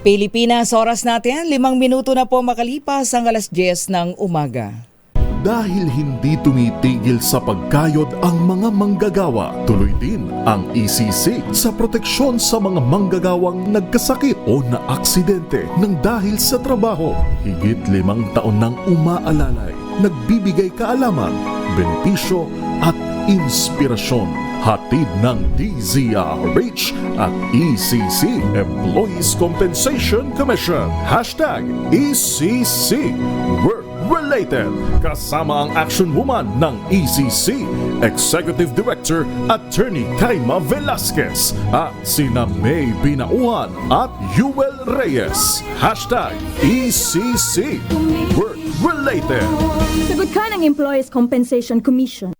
Pilipinas, oras natin, 5 minuto na po makalipas ang alas 10 ng umaga. Dahil hindi tumitigil sa pagkayod ang mga manggagawa, tuloy din ang ECC sa proteksyon sa mga manggagawang nagkasakit o naaksidente ng dahil sa trabaho. Higit 5 taon nang umaalalay, nagbibigay kaalaman, benepisyo at inspirasyon. Hatid ng DZRH at ECC, Employees Compensation Commission. #ECC. Work-related. Kasama ang action woman ng ECC, Executive Director Attorney Kaima Velasquez at sina May Binauhan at Yuel Reyes. #ECC. Work-related. Sagot ka ng Employees Compensation Commission.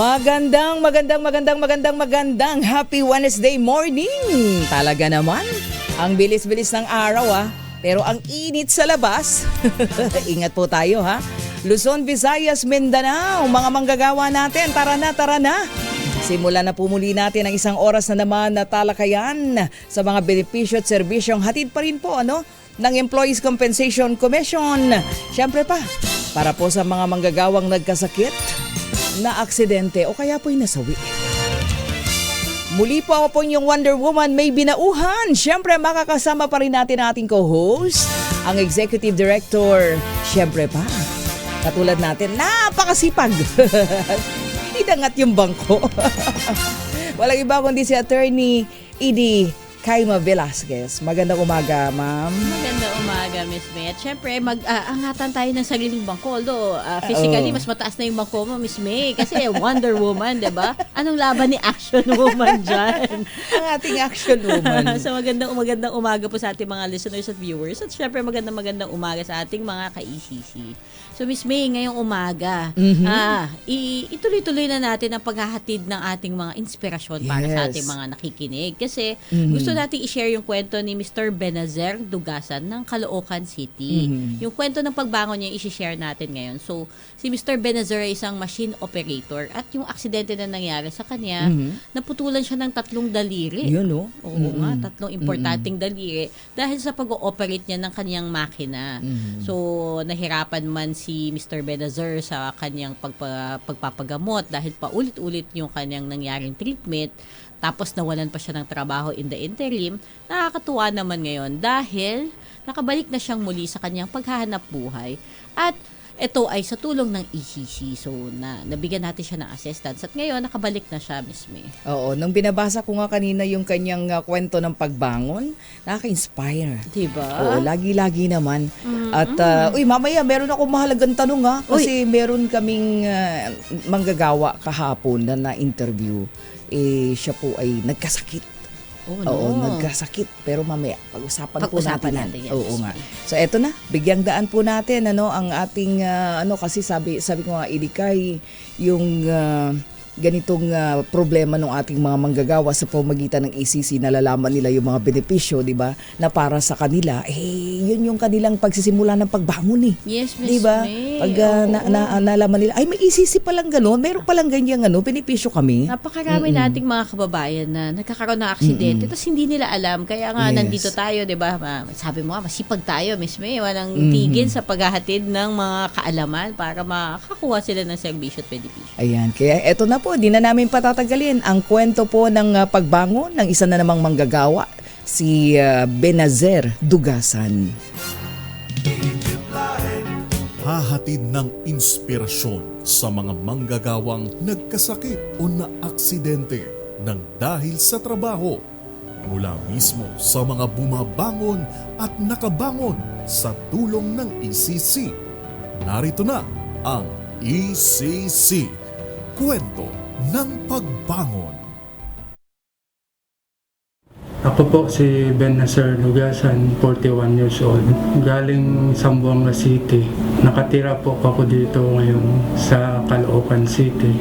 Magandang Happy Wednesday morning! Talaga naman, ang bilis-bilis ng araw pero ang init sa labas. Ingat po tayo Luzon, Visayas, Mindanao, mga manggagawa natin, tara na! Simulan na po muli natin ang isang oras na naman na talakayan sa mga benepisyo at serbisyong hatid pa rin po ng Employees Compensation Commission. Siyempre para po sa mga manggagawang nagkasakit, na aksidente o kaya po'y nasawi. Muli po ako po yung Wonder Woman May Binauhan. Siyempre makakasama pa rin natin ang ating co-host, ang Executive Director. Siyempre katulad natin, napakasipag. Idangat yung bangko. Walang iba kundi si Attorney Edie Kaima Velasquez. Magandang umaga, ma'am. Magandang umaga, Miss May. At syempre, angatan tayo ng sariling bangko. Although, physically, mas mataas na yung bangko mo, Miss May. Kasi Wonder Woman, diba? Anong laban ni Action Woman dyan? Ang ating Action Woman. So, magandang umaga po sa ating mga listeners at viewers. At syempre, magandang umaga sa ating mga ka-ECC. So, Miss May, ngayong umaga, ituloy-tuloy na natin ang paghahatid ng ating mga inspirasyon para sa ating mga nakikinig. Kasi gusto natin i-share yung kwento ni Mr. Benazer Dugasan ng Caloocan City. Yung kwento ng pagbangon niya, i-share natin ngayon. So, si Mr. Benazer ay isang machine operator at yung aksidente na nangyari sa kanya, naputulan siya ng 3 daliri. Yun, Oo nga, 3 importanteng daliri dahil sa pag-ooperate niya ng kanyang makina. So, nahirapan man si Mr. Benazer sa kanyang pagpapagamot dahil paulit-ulit yung kanyang nangyaring treatment. Tapos nawalan pa siya ng trabaho in the interim. Nakakatuwa naman ngayon dahil nakabalik na siyang muli sa kanyang paghahanap buhay. At ito ay sa tulong ng ECC. So, nabigyan natin siya ng assistance. At ngayon, nakabalik na siya, Miss May. Oo, nung binabasa ko nga kanina yung kanyang kwento ng pagbangon, nakaka-inspire. Diba? Oo, lagi-lagi naman. At, mamaya, meron ako mahalagang tanong kasi meron kaming manggagawa kahapon na na-interview. Siya po ay nagkasakit. Oo, nagkasakit. Pero mamaya, pag-usapan po natin yan. Oo nga. So, eto na. Bigyang daan po natin ang ating, kasi sabi ko nga, Idikay, yung ganitong problema ng ating mga manggagawa sa pamamagitan ng ECC, nalalaman nila yung mga benepisyo, di ba, na para sa kanila, yun yung kanilang pagsisimula ng pagbangon Yes, Miss diba? May. Pag nalaman nila, ay may ECC palang gano'n, meron palang ganyan benepisyo kami. Napakarami nating mga kababayan na nagkakaroon ng aksidente tapos hindi nila alam. Kaya nga nandito tayo, di ba? Sabi mo nga, masipag tayo, Miss May. Walang tigil sa paghahatid ng mga kaalaman para makakuha sila ng serbisyo at benepisyo. Ayan, kaya eto na po, di na namin patatagalin ang kwento po ng pagbangon ng isa na namang manggagawa, si Benazer Dugasan. Hahatid ng inspirasyon sa mga manggagawang nagkasakit o naaksidente ng dahil sa trabaho. Mula mismo sa mga bumabangon at nakabangon sa tulong ng ECC. Narito na ang ECC, Kwento ng Pagbangon. Ako po si Benazer Dugasan, 41 years old. Galing Zamboanga City. Nakatira po ako dito ngayon sa Caloocan City.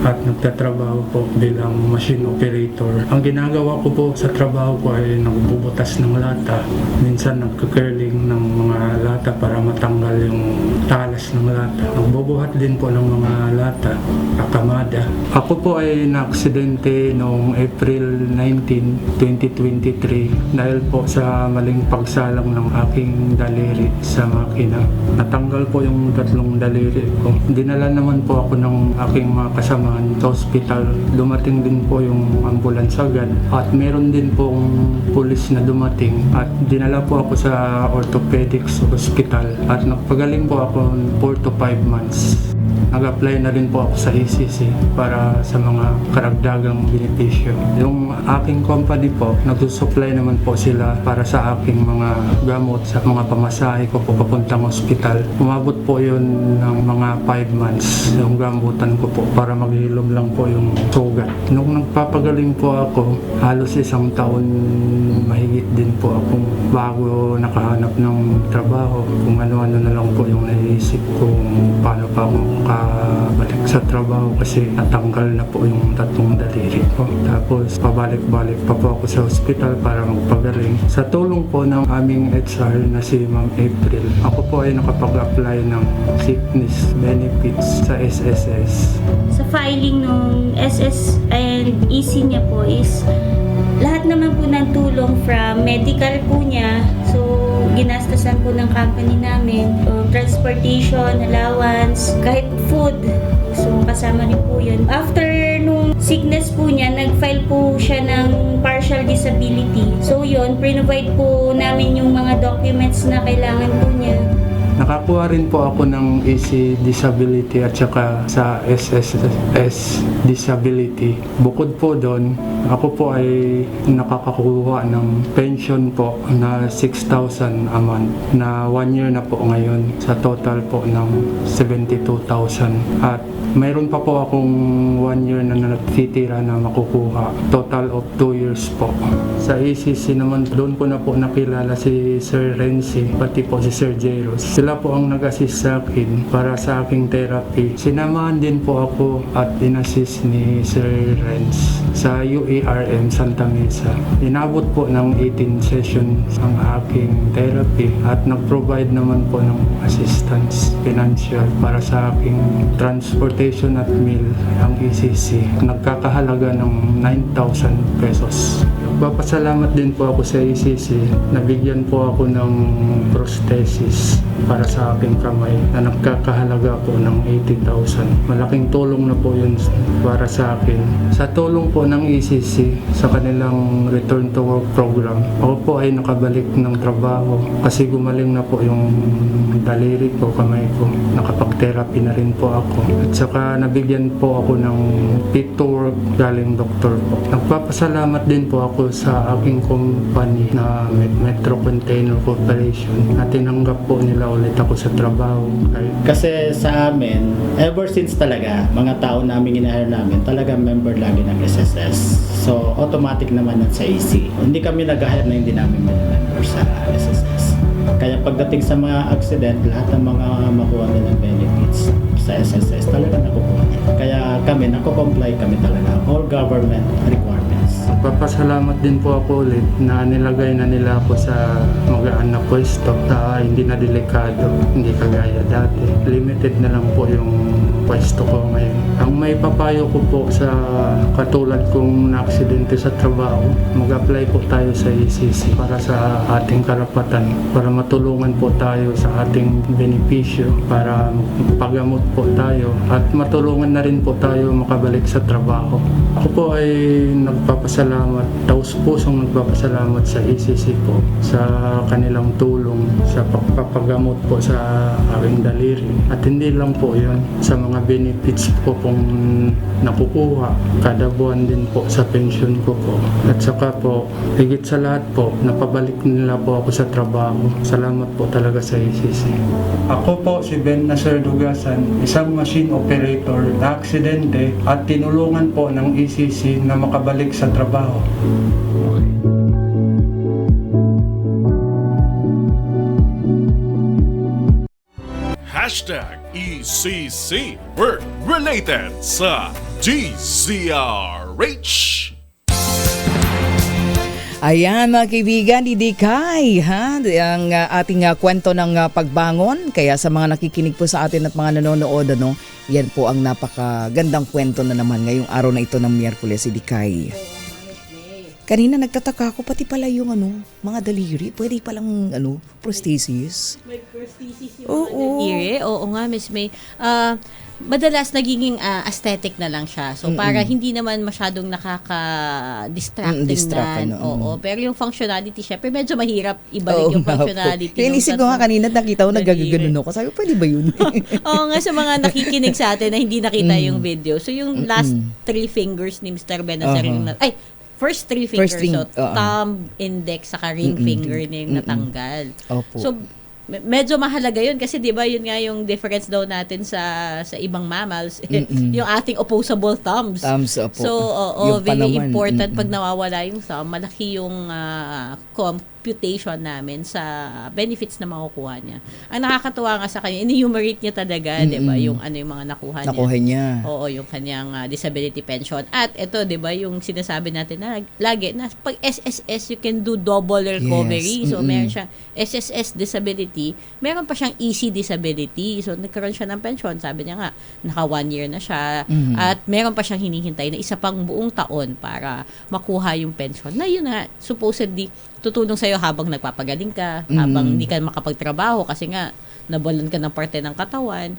at nagtatrabaho po bilang machine operator. Ang ginagawa ko po sa trabaho ko ay nagbubutas ng lata. Minsan nagka-curling ng mga lata para matanggal yung talas ng lata. Nagbubuhat din po ng mga lata, kakamada. Ako po ay na-aksidente noong April 19, 2023 dahil po sa maling pagsalang ng aking daliri sa makina. Natanggal po yung tatlong daliri ko. Dinala naman po ako ng aking mga kasamahan sa hospital. Dumating din po yung ambulance agad at meron din pong pulis na dumating at dinala po ako sa orthopedics hospital at nagpagaling po ako 4 to 5 months. Nag-apply na rin po ako sa ECC para sa mga karagdagang benepisyo. Yung aking company po, nagsusupply naman po sila para sa aking mga gamot, sa mga pamasahe ko po papuntang ospital. Umabot po yun ng mga 5 months yung gamutan ko po para maghilom lang po yung sugat. Nung nagpapagaling po ako, halos 1 taon mahigit din po akong bago nakahanap ng trabaho. Kung ano-ano na lang po yung naisip kung paano pa ako balik sa trabaho kasi natanggal na po yung tatlong daliri ko. Tapos pabalik-balik pa po ako sa hospital para magpagaling. Sa tulong po ng aming HR na si Ma'am April, ako po ay nakapag-apply ng sickness benefits sa SSS. Sa filing ng SS and EC niya po is lahat naman po ng tulong from medical po niya. So, ginastasan po ng company namin, transportation, allowance, kahit food. So, kasama rin po yun. After nung sickness po niya, nag-file po siya ng partial disability. So, yun, provide po namin yung mga documents na kailangan po niya. Nakakuha rin po ako ng EC disability at saka sa SSS disability. Bukod po doon, ako po ay nakakakuha ng pension po na 6,000 a month na 1 year na po ngayon sa total po ng 72,000 at mayroon pa po akong 1 year na natitira na makukuha. Total of 2 years po. Sa ACC naman, doon ko na po nakilala si Sir Renzi, pati po si Sir Jairus. Sila po ang nag-assist sa akin para sa aking therapy. Sinamahan din po ako at in-assist ni Sir Renz sa UARM Santa Mesa. Inabot po ng 18 sessions ang aking therapy at nag-provide naman po ng assistance financial para sa aking transportation at meal ang ECC. Nagkakahalaga ng 9,000 pesos. Nagpapasalamat din po ako sa ECC. Nabigyan po ako ng prosthesis para sa aking kamay na nagkakahalaga po ng 80,000. Malaking tulong na po yun para sa akin. Sa tulong po ng ECC sa kanilang return to work program, ako po ay nakabalik ng trabaho kasi gumaling na po yung daliri ko, kamay ko. Nakapag-therapy na rin po ako. At saka nabigyan po ako ng fit to work galing doktor po. Nagpapasalamat din po ako sa aking company na Metro Container Corporation na tinanggap po nila ulit ako sa trabaho. Kasi sa amin, ever since talaga, mga tao namin ginahire namin, talaga member lagi ng SSS. So, automatic naman at sa EC. Hindi kami nag-hire na hindi namin member sa SSS. Kaya pagdating sa mga accident, lahat ng mga makuha nilang benefits sa SSS talaga nakukuha. Kaya kami, nako-comply kami talaga. All government requirements. Papasalamat din po ako ulit na nilagay na nila ako sa magaan na pwesto na hindi na delikado, hindi kagaya dati. Limited na lang po yung pwesto ko ngayon. Ang may papayo ko po sa katulad kong na-aksidente sa trabaho, mag-apply po tayo sa ECC para sa ating karapatan, para matulungan po tayo sa ating benepisyo, para pagamot po tayo at matulungan na rin po tayo makabalik sa trabaho. Ako po ay nagpapasalamat, taus-pusong nagpapasalamat sa ECC po sa kanilang tulong sa pagpapagamot po sa aking daliri. At hindi lang po yun, sa mga benefits po pong nakukuha kada buwan din po sa pension ko po. At saka po, higit sa lahat po, napabalik nila po ako sa trabaho. Salamat po talaga sa ECC. Ako po si Ben Nasser Dugasan, isang machine operator na aksidente at tinulungan po ng ECC na makabalik sa trabaho. Hashtag ECC Work Related sa DZRH. Ayan mga kaibigan, Didikay, ha? Ang ating kwento ng pagbangon. Kaya sa mga nakikinig po sa atin at mga nanonood, yan po ang napakagandang kwento na naman ngayong araw na ito ng Miyerkules, Didikay. Kanina nagtataka ako, pati pala yung mga daliri, pwede palang prosthesis. May prosthesis Oo. yung daliri. Oo nga, Miss May. Madalas nagiging aesthetic na lang siya. So para hindi naman masyadong nakaka-distracting distract, na. Oo, pero yung functionality, syempre medyo mahirap ibalik yung nga po. functionality. Kaya inisip ko nga kanina, nakita ko nagagaganon ako. Sabi ko, pwede ba yun? Oo nga, sa mga nakikinig sa atin na hindi nakita yung video. So yung last 3 fingers ni Mr. Benazar, first 3 fingers, so thumb, index, saka ring finger niya yung natanggal. Opo. So medyo mahalaga yun kasi 'di ba yun nga yung difference daw natin sa ibang mammals, yung ating opposable thumbs. Thumbs, opo. So Yung pa very naman. important pag nawawala yung thumb, malaki yung computation namin sa benefits na makukuha niya. Ang nakakatuwa nga sa kanya, enumerate niya talaga, 'di ba, yung yung mga nakuha niya. Oo, yung kanyang disability pension. At ito, 'di ba, yung sinasabi natin na lagi na pag SSS you can do double recovery. Yes. So meron siyang SSS disability, meron pa siyang easy disability. So nagkaroon siya ng pension, sabi niya nga, naka 1 year na siya at meron pa siyang hinihintay na isa pang buong taon para makuha yung pension. Na yun nga, supposedly tutulong sa'yo habang nagpapagaling ka, habang hindi ka makapagtrabaho kasi nga nabalan ka ng parte ng katawan.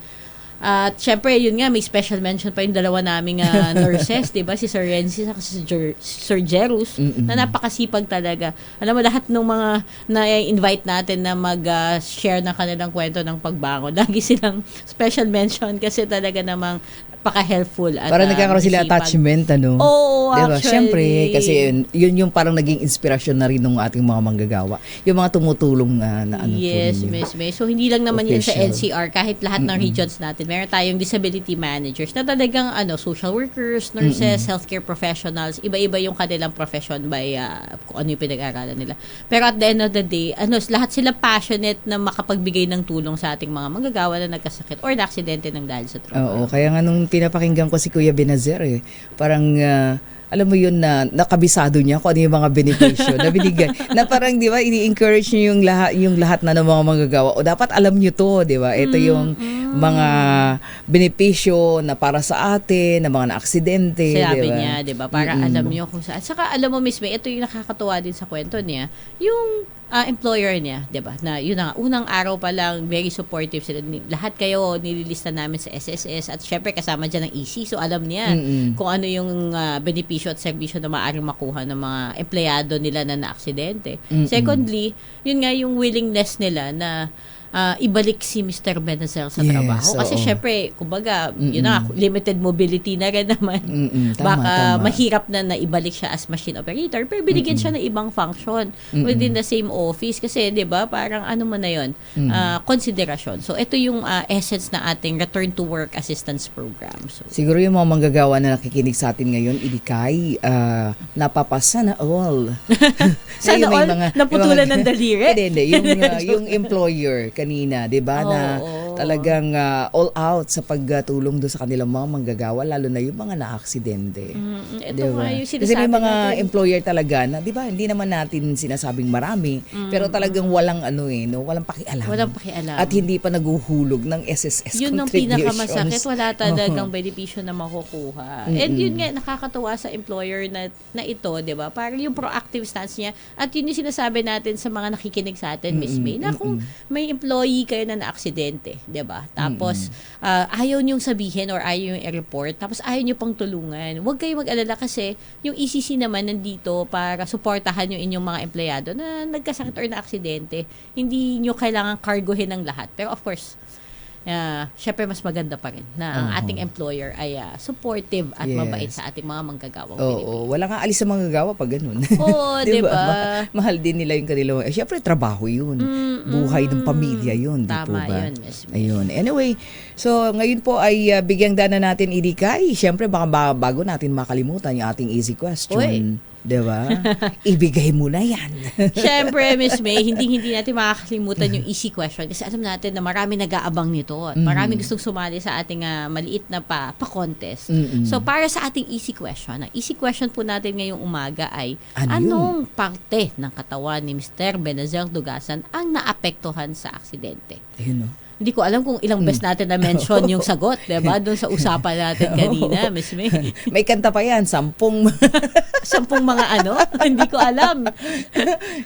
At syempre, yun nga, may special mention pa yung dalawa naming nurses, di ba? Si Sir Renzi at si Sir Jerus, na napakasipag talaga. Alam mo, lahat ng mga na-invite natin na mag-share ng kanilang kwento ng pagbangon, lagi silang special mention kasi talaga namang paka-helpful. At, Parang nagkakaroon sila masipag. attachment, Oo, diba? actually. Siyempre, kasi yun yung parang naging inspirasyon na rin ng ating mga manggagawa. Yung mga tumutulong na Yes, po ninyo. Miss May. So, hindi lang naman yun sa Official. NCR. Kahit lahat ng regions natin, meron tayong disability managers na talagang social workers, nurses, healthcare professionals. Iba-iba yung kanilang profession by kung ano yung pinag-aaralan nila. Pero at the end of the day, lahat sila passionate na makapagbigay ng tulong sa ating mga manggagawa na nagkasakit or na-aksidente ng dahil sa trabaho. Oo, kaya nga nung pinapakinggan ko si Kuya Benazir, parang alam mo yun na nakabisado niya kung ano yung mga benepisyo na binigay. Na parang, di ba, ini-encourage niyo yung lahat na ng mga manggagawa. O dapat alam niyo to, di ba? Ito yung mga benepisyo na para sa atin, na mga na-aksidente, di ba? Sabi niya, di ba? Para alam niyo kung saan. Saka alam mo, Miss May, ito yung nakakatuwa din sa kwento niya. Yung employer niya, 'di ba? Na yun na unang araw pa lang very supportive sila. Lahat kayo nililista namin sa SSS at syempre kasama diyan ng EC. So alam niya kung ano yung benepisyo at serbisyo na maaaring makuha ng mga empleyado nila na naaksidente. Secondly, yun nga yung willingness nila na ibalik si Mr. Benazir sa trabaho. Kasi syempre, kumbaga, yun na, limited mobility na rin naman. Baka mahirap na naibalik siya as machine operator, pero binigyan siya ng ibang function within the same office. Kasi, di ba, parang ano mo na yun, konsiderasyon. So, ito yung essence na ating Return to Work Assistance Program. So, siguro yung mga manggagawa na nakikinig sa atin ngayon, Idikay, napapasa na all. sana May all naputulan ng daliri. Hindi. Yung employer kanina, 'di ba, na talagang all out sa pagtulong do sa kanilang mga manggagawa, lalo na yung mga naaksidente. Ito nga yung Kasi sinasabi may mga natin. employer talaga na, 'di ba, hindi naman natin sinasabing marami, pero talagang walang walang pakialam. Walang pakialam. At hindi pa naguhulog ng SSS yun ang contributions. pinakamasakit, wala talagang benepisyo na makukuha. And yun nga, nakakatuwa sa employer na ito, di ba? Parang yung proactive stance niya. At yun yung sinasabi natin sa mga nakikinig sa atin, Miss May, na kung may employee kayo na na-aksidente, di ba? Tapos, ayaw niyong sabihin or ayaw niyong i-report, tapos ayaw niyo pang tulungan. Huwag kayo mag-alala kasi yung ECC naman nandito para suportahan yung inyong mga empleyado na nagkasakit or na-aksidente. Hindi niyo kailangan cargohin ng lahat. Pero of course, syempre mas maganda pa rin na ang ating employer ay supportive at mabait sa ating mga manggagawang Pilipino. Wala nga alis sa manggagawa pag ganun. Oo, diba? Mahal din nila yung kanilang, syempre trabaho yun. Buhay ng pamilya yun, di po Tama ba? yun, Miss May. Ayun. Anyway, so ngayon po ay bigyang dana natin, Idikay. Syempre baka bago natin makalimutan yung ating easy question. Uy. Diba? Ibigay mo na yan. Siyempre, Miss May, hindi natin makakalimutan yung easy question kasi alam natin na marami nag-aabang nito at marami gustong sumali sa ating maliit na pa-contest. So, para sa ating easy question, ang easy question po natin ngayong umaga ay anong parte ng katawan ni Mr. Benazir Dugasan ang naapektuhan sa aksidente? Ayun, no? Hindi ko alam kung ilang beses natin na-mention yung sagot, diba? Doon sa usapan natin kanina, Miss May. May kanta pa yan, 10. 10 mga ano? Hindi ko alam.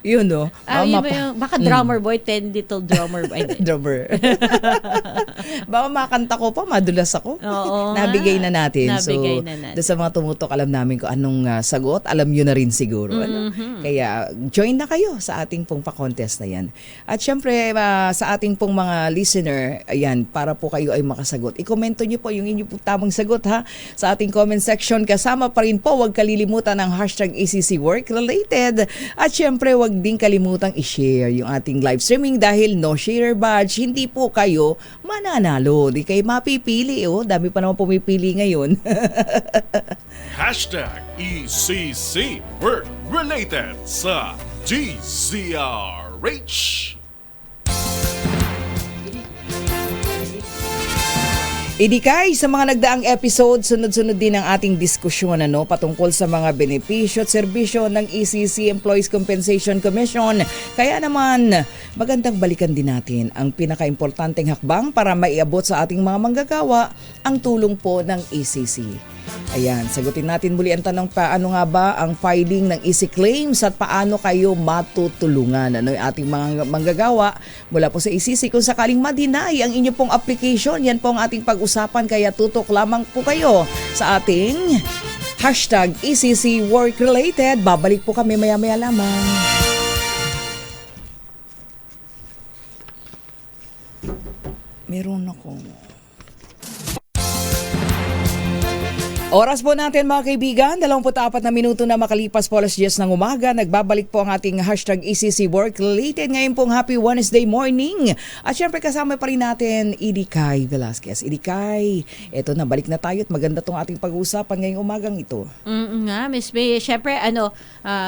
Yun, no? Yun ba yung, baka drummer boy, 10 little drummer boy. Drummer. Baka makanta ko pa, madulas ako. Oo, Nabigay na natin. Nabigay so, na natin. doon sa mga tumutok, alam namin kung anong sagot. Alam nyo na rin siguro. Ano? Kaya, join na kayo sa ating pong pa-contest na yan. At syempre, sa ating pong mga listeners, ayan, para po kayo ay makasagot. I-komento nyo po yung inyong tamang sagot ha sa ating comment section. Kasama pa rin po, huwag kalilimutan ng hashtag ECC Work Related. At syempre, huwag din kalimutang i-share yung ating live streaming dahil no share badge, hindi po kayo mananalo. Di kayo mapipili. Oh. Dami pa naman pumipili ngayon. Hashtag ECC Work Related sa DZRH. Idikay, sa mga nagdaang episode, sunod-sunod din ang ating diskusyon patungkol sa mga benepisyo at serbisyo ng ECC Employees Compensation Commission. Kaya naman, magandang balikan din natin ang pinaka-importanteng hakbang para maiabot sa ating mga manggagawa ang tulong po ng ECC. Ayan, sagutin natin muli ang tanong, paano nga ba ang filing ng EC claims at paano kayo matutulungan? Ano yung ating mga manggagawa mula po sa ECC kung sakaling ma-deny ang inyong pong application? Yan po ang ating pag-usapan, kaya tutok lamang po kayo sa ating hashtag ECC Work Related. Babalik po kami maya-maya lamang. Meron ako. Oras po natin mga kaibigan, 24 na minuto na makalipas po alas 10 ng umaga. Nagbabalik po ang ating hashtag ECC Work Related. Ngayon pong happy Wednesday morning. At syempre kasama pa rin natin Idikay Velasquez. Idikay, eto na, balik na tayo at maganda tong ating pag-uusapan ngayong umagang ito. Nga, Miss May. Syempre,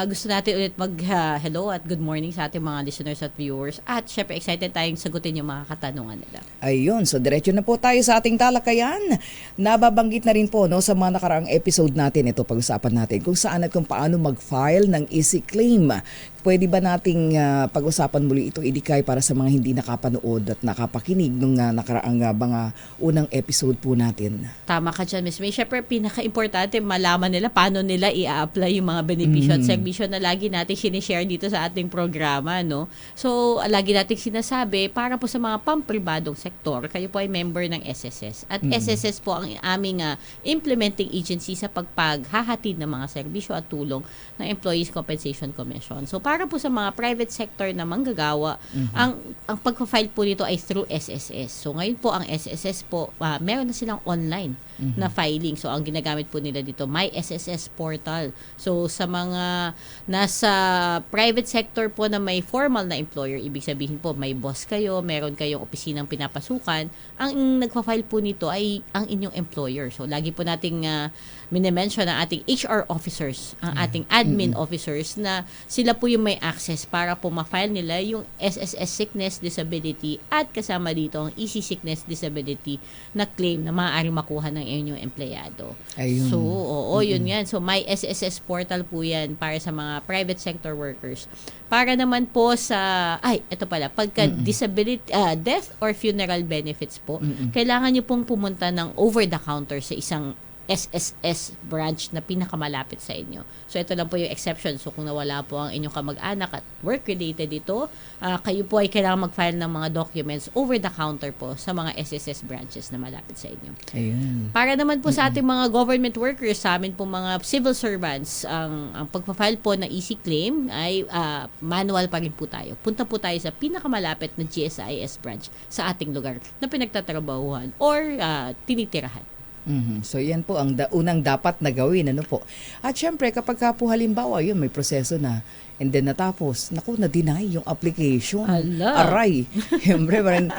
gusto natin ulit mag-hello at good morning sa ating mga listeners at viewers. At syempre, excited tayong sagutin yung mga katanungan nila. Ayun, so diretso na po tayo sa ating talakayan. Nababanggit na rin po sa mga nakaraang episode natin, ito pag-usapan natin kung saan at kung paano mag-file ng EC claim. Pwede ba nating pag-usapan muli ito, Idikay, para sa mga hindi nakapanood at nakapakinig nung nakaraang mga unang episode po natin? Tama ka dyan, Miss May. Siyempre, pinaka-importante malaman nila paano nila i-apply yung mga benepisyo at servisyo na lagi natin sinishare dito sa ating programa, no? So, lagi natin sinasabi, para po sa mga pampribadong sektor, kayo po ay member ng SSS. At SSS po ang aming implementing agency sa pagpaghahatid ng mga serbisyo at tulong ng Employees Compensation Commission. So, para po sa mga private sector na manggagawa, ang pagpa-file po nito ay through SSS. So, ngayon po ang SSS po, meron na silang online na filing. So, ang ginagamit po nila dito, My SSS Portal. So, sa mga nasa private sector po na may formal na employer, ibig sabihin po, may boss kayo, meron kayong opisinang pinapasukan, ang nagpa-file po nito ay ang inyong employer. So, lagi po nating minimension ang ating HR officers, ang ating admin officers na sila po yung may access para po ma-file nila yung SSS sickness disability at kasama dito ang EC sickness disability na claim na maaari makuha ng inyong empleyado. Ayun. So, yun yan. So, may SSS portal po yan para sa mga private sector workers. Para naman po sa, ito pala, pagka disability, death or funeral benefits po, kailangan nyo pong pumunta ng over-the-counter sa isang SSS branch na pinakamalapit sa inyo. So, ito lang po yung exception. So, kung nawala po ang inyong kamag-anak at work-related ito, kayo po ay kailangan mag-file ng mga documents over-the-counter po sa mga SSS branches na malapit sa inyo. Ayun. Para naman po sa ating mga government workers, sa amin po mga civil servants, ang pagpa-file po ng EC claim ay manual pa rin po tayo. Punta po tayo sa pinakamalapit na GSIS branch sa ating lugar na pinagtatrabahuhan or tinitirahan. So yan po ang unang dapat na gawin, ano po. At syempre kapag ka po halimbawa yun may proseso na And then natapos, naku, na-deny yung application. Ala. Aray. Siyempre, parang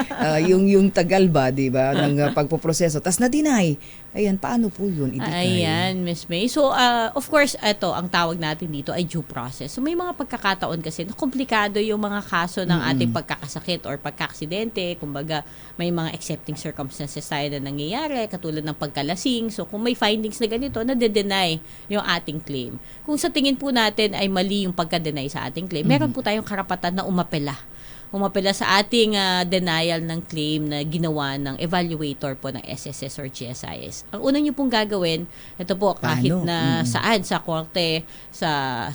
yung tagal ba, di ba, ng pagpoproseso. Tapos na-deny. Ayan, paano po yun? Ayan, Miss May. So, of course, ito, ang tawag natin dito ay due process. So, may mga pagkakataon kasi na komplikado yung mga kaso ng ating pagkakasakit or pagkaksidente. Kumbaga, may mga accepting circumstances tayo na nangyayari, katulad ng pagkalasing. So, kung may findings na ganito, na-deny yung ating claim. Kung sa tingin po natin ay mali yung pagka-deny sa ating claim, meron po tayong karapatan na umapela sa ating denial ng claim na ginawa ng evaluator po ng SSS or GSIS. Ang una niyo pong gagawin, ito po, kahit Paano? na saan, sa korte, sa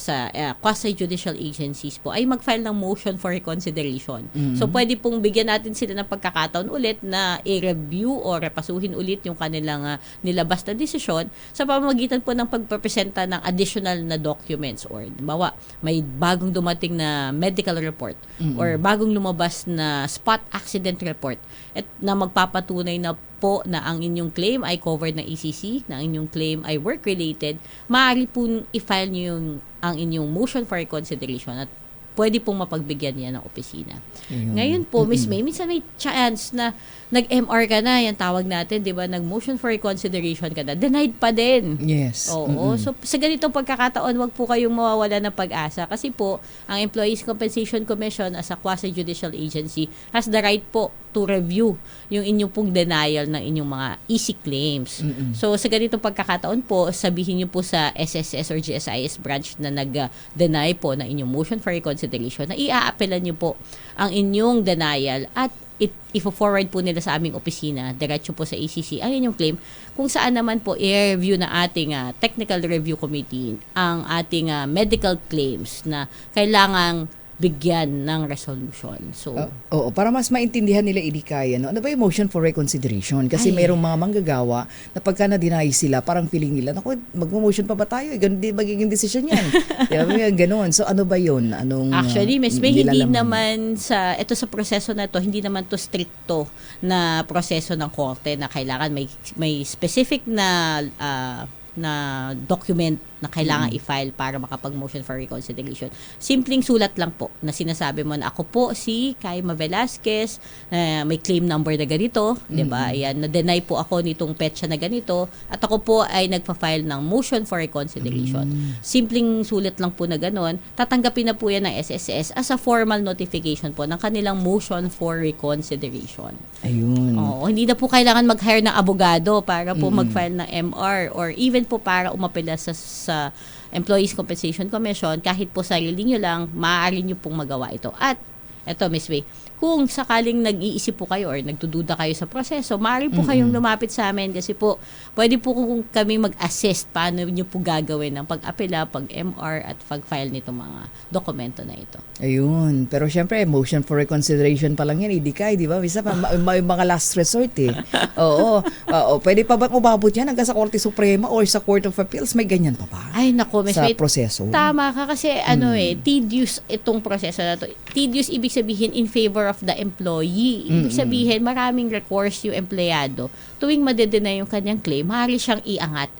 quasi-judicial agencies po, ay mag-file ng motion for reconsideration. So, pwede pong bigyan natin sila ng pagkakataon ulit na i-review o repasuhin ulit yung kanilang nilabas na desisyon sa pamamagitan po ng pagpapresenta ng additional na documents or, bawa, may bagong dumating na medical report or bagong lumabas na spot accident report at na magpapatunay na po na ang inyong claim ay covered ng ECC, na ang inyong claim ay work-related, maaari po i-file niyo ang inyong motion for reconsideration at pwede pong mapagbigyan niya ng opisina. Ngayon po, Miss May, minsan may chance na nag-MR ka na, yan tawag natin, di ba? Nag-motion for reconsideration ka na, denied pa din. Yes. Oo. So, sa ganitong pagkakataon, wag po kayong mawawala ng pag-asa kasi po, ang Employees Compensation Commission as a quasi-judicial agency has the right po to review yung inyong pong denial ng inyong mga easy claims. So, sa ganitong pagkakataon po, sabihin niyo po sa SSS or GSIS branch na nag-deny po ng inyong motion for reconsideration na i-aapelan niyo po ang inyong denial at i-forward po nila sa aming opisina, diretso po sa ACC, ang inyong claim, kung saan naman po i-review na ating technical review committee ang ating medical claims na kailangang bigyan ng resolution. So, Oo, para mas maintindihan nila idikaya, no? Ano ba yung motion for reconsideration? Kasi mayroong mga manggagawa na pagka na-deny sila, parang feeling nila, naku, mag-motion pa ba tayo? Ganun di magiging decision yan. Diba? Ganun. So, ano ba yun? Anong, actually, Miss May, hindi nilalaman? naman sa proseso na to, hindi naman to stricto na proseso ng korte na kailangan may specific na document na kailangan i-file para makapag-motion for reconsideration. Simpleng sulat lang po na sinasabi mo na ako po si Kaima Velasquez, may claim number na ganito, 'di ba? Ayan, na-deny po ako nitong petsa na ganito at ako po ay nagpa-file ng motion for reconsideration. Simpleng sulat lang po na gano'n, tatanggapin na po yan ng SSS as a formal notification po ng kanilang motion for reconsideration. Ayun. Oo, hindi na po kailangan mag-hire ng abogado para po mag-file ng MR or even po para umapela sa Employees Compensation Commission, kahit po sarili nyo lang, maaari nyo pong magawa ito. At, eto Miss May, kung sakaling nag-iisip po kayo or nagdududa kayo sa proseso, maaari po kayong lumapit sa amin kasi po, pwede po kami mag-assist paano nyo po gagawin ng pag-apela, pag-MR at pag-file nito mga dokumento na ito. Ayun. Pero syempre, motion for reconsideration pa lang yan, idikay, di ba? Bisa pa, may mga last resort eh. Oo. Pwede pa ba umabot yan hanggang sa Korte Suprema or sa Court of Appeals? May ganyan pa ba? Ay, nako, Miss Sa May, proseso? tama ka kasi tedious itong proseso na to. Tedious ibig sabihin in favor of the employee. Ibig sabihin maraming recourse yung empleyado. Tuwing madedenay yung kanyang claim, maaari siyang iangat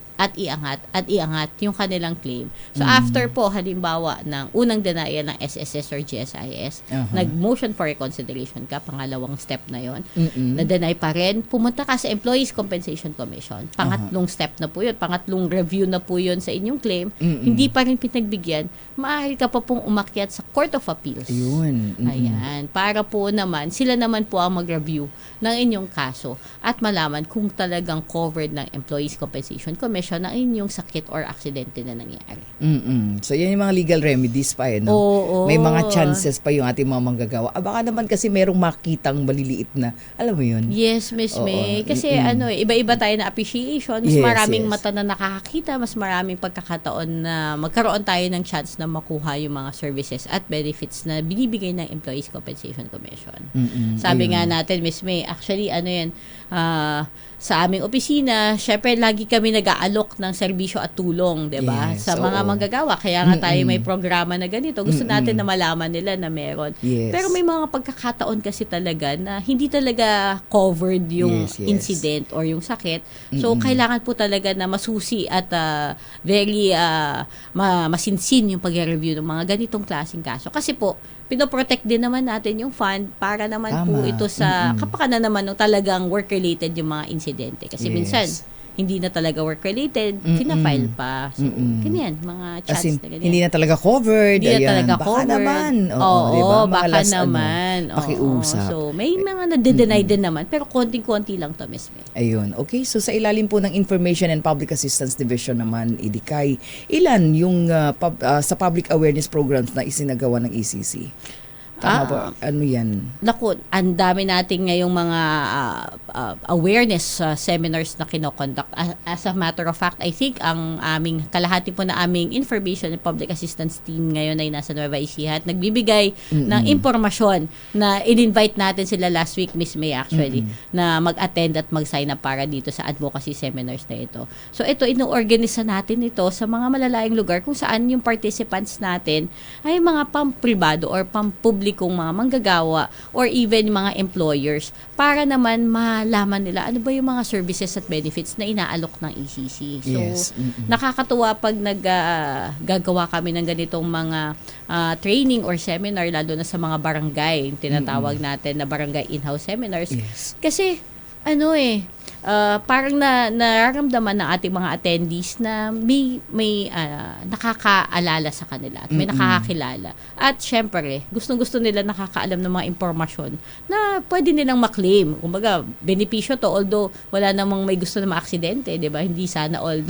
yung kanilang claim. So after po halimbawa ng unang denial ng SSS or GSIS, nag-motion for reconsideration ka, pangalawang step na yon, na-deny pa rin, pumunta ka sa Employees Compensation Commission. Pangatlong step na po yun, pangatlong review na po yun sa inyong claim, hindi pa rin pinagbigyan, maaari ka pa pong umakyat sa Court of Appeals. Ayun. Ayan, para po naman, sila naman po ang mag-review ng inyong kaso at malaman kung talagang covered ng Employees Compensation Commission na inyong sakit or aksidente na nangyari. So, yan yung mga legal remedies pa eh, no? Oo. May mga chances pa yung ating mga manggagawa. Baka naman kasi merong makitang maliliit na, alam mo yun? Yes, Miss Oo. May. Kasi iba-iba tayo na appreciation. Mas Yes, maraming yes. mata na nakakakita, mas maraming pagkakataon na magkaroon tayo ng chance na makuha yung mga services at benefits na binibigay ng Employees Compensation Commission. Sabi nga natin, Miss May, actually, sa aming opisina, syempre, lagi kami nag-aalok mag-aalok ng serbisyo at tulong, 'di ba? Yes, Sa mga oo. manggagawa. Kaya nga tayo may programa na ganito. Gusto natin na malaman nila na meron. Yes. Pero may mga pagkakataon kasi talaga na hindi talaga covered yung Yes, yes. incident or yung sakit. So kailangan po talaga na masusi at very masinsin yung pag-review ng mga ganitong klaseng kaso. Kasi po, pinoprotect din naman natin yung fund para naman po Tama. ito sa kapakanan naman ng talagang work-related yung mga insidente. Kasi Yes. minsan, hindi na talaga work-related, fina-file pa. So, ganyan, mga As chats in, na ganyan. hindi na talaga covered. Hindi na Ayan, talaga baka covered. naman. Oo, diba? Mga baka last, naman. Oo. pakiusap. So, may mga nade-deny din naman, pero konting-konti lang to, Miss May. Ayun. Okay, so sa ilalim po ng Information and Public Assistance Division naman, IDICAI, ilan yung sa public awareness programs na isinagawa ng ECC? Tama ba? Ano yan? Naku, ang dami nating ngayong mga awareness seminars na kinoconduct. As a matter of fact, I think ang aming kalahati po na aming Information and Public Assistance team ngayon ay nasa Nueva Ecija at nagbibigay ng impormasyon na in-invite natin sila last week, Miss May, actually, na mag-attend at mag-sign up para dito sa advocacy seminars na ito. So ito, ino-organisa natin ito sa mga malalayang lugar kung saan yung participants natin ay mga pampribado or pampublikong mga manggagawa or even mga employers para naman malaman nila ano ba yung mga services at benefits na inaalok ng ECC. So, Yes. nakakatuwa pag naggagawa kami ng ganitong mga training or seminar, lalo na sa mga barangay, yung tinatawag natin na barangay in-house seminars. Yes. Kasi, parang nararamdaman ng ating mga attendees na may nakakaalala sa kanila at may nakakakilala. At syempre, gustong-gusto nila nakakaalam ng mga impormasyon na pwede nilang maklaim. Kumbaga, benepisyo to, although wala namang may gusto na maaksidente, di ba? Hindi sana all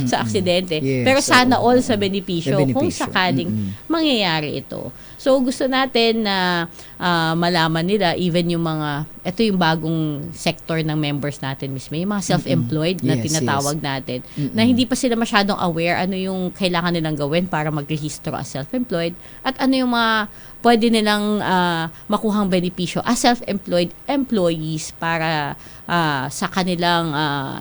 sa aksidente. Yes, Pero sana oo. all sa benepisyo, Sa kung benepisyo. sakaling mangyayari ito. So, gusto natin na malaman nila, even yung mga, ito yung bagong sector ng members natin, Miss May, yung mga self-employed na Yes, tinatawag natin, na hindi pa sila masyadong aware ano yung kailangan nilang gawin para magrehistro as self-employed at ano yung mga pwede nilang makuhang benepisyo as self-employed employees para sa kanilang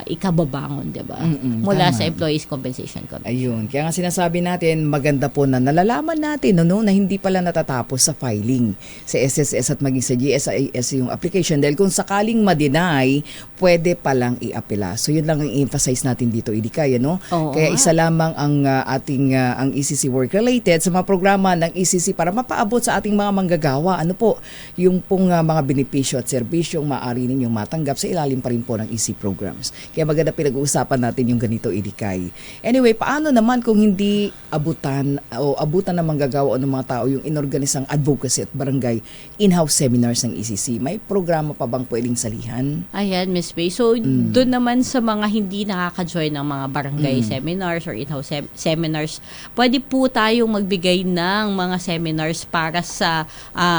ikababangon, di ba? Mula tama. sa Employees Compensation Commission. Ayun. Kaya nga sinasabi natin, maganda po na nalalaman natin na hindi pala natatapos sa filing sa SSS at maging sa GSIS yung application. Dahil kung sakaling ma-deny, pwede palang i-apela. So yun lang ang i-emphasize natin dito, IDICAI, no? Oo Kaya nga. isa lamang ang ating ang ECC work-related sa mga programa ng ECC para mapaabot sa ating mga manggagawa. Ano po, yung pong mga benepisyo at serbisyong maaari ninyong matanggap sa ilalim pa rin po ng EC programs. Kaya maganda pinag-uusapan natin yung ganito, IDICAI. Anyway, paano naman kung hindi abutan ng manggagawa o ng mga tao yung inorganisang advocacy at barangay in-house seminars ng ECC? May programa pa bang pwedeng salihan? Ayan, Miss May. So, doon naman sa mga hindi nakaka-join ng mga barangay seminars or in-house seminars, pwede po tayong magbigay ng mga seminars para sa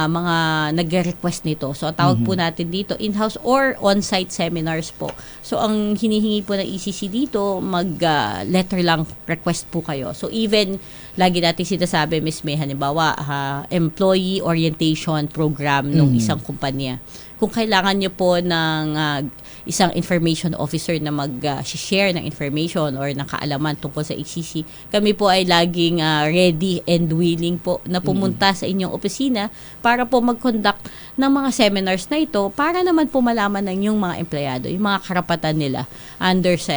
mga nag-request nito. So, ang tawag po natin dito, in-house or on-site seminars po. So, ang hinihingi po ng ECC dito, mag-letter lang request po kayo. So, even, lagi natin sinasabi, Miss May, halimbawa, employee orientation program ng isang kumpanya. Kung kailangan nyo po ng isang information officer na mag-share ng information or ng kaalaman tungkol sa ECC, kami po ay laging ready and willing po na pumunta sa inyong opisina para po mag-conduct ng mga seminars na ito para naman po malaman ng inyong mga empleyado, yung mga karapatan nila under sa